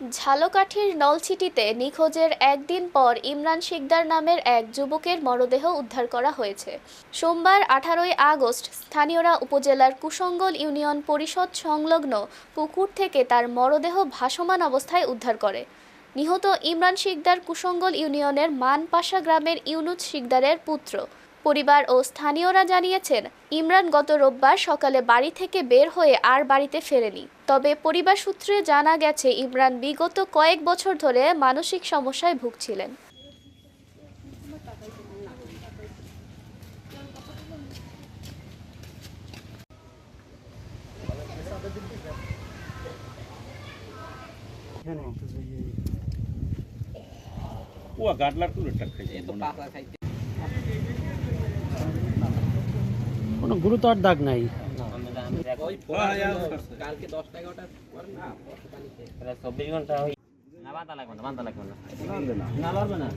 ঝালকাঠির নলছিটিতে নিখোঁজের একদিন পর ইমরান শিকদার নামের এক যুবকের মরদেহ উদ্ধার করা হয়েছে। সোমবার 18ই আগস্ট স্থানীয়রা উপজেলার কুশঙ্গল ইউনিয়ন পরিষদ সংলগ্ন পুকুর থেকে তার মরদেহ ভাসমান অবস্থায় উদ্ধার করে। নিহত ইমরান শিকদার কুশঙ্গল ইউনিয়নের মানপাশা গ্রামের ইউনুস শিকদারের পুত্র। পরিবার ও স্থানীয়রা জানিয়েছেন, ইমরান গত রোববার সকালে বাড়ি থেকে বের হয়ে আর বাড়িতে ফেরেনি। তবে পরিবার সূত্রে জানা গেছে, ইমরান বিগত কয়েক বছর ধরে মানসিক সমস্যায় ভুগছিলেন। কোনো গুরুতর দাগ নাই। কালকে 10-11টা না 24 ঘন্টা না বাঁধা লাগবে না, বাঁধা লাগবে না, না লড়বে না।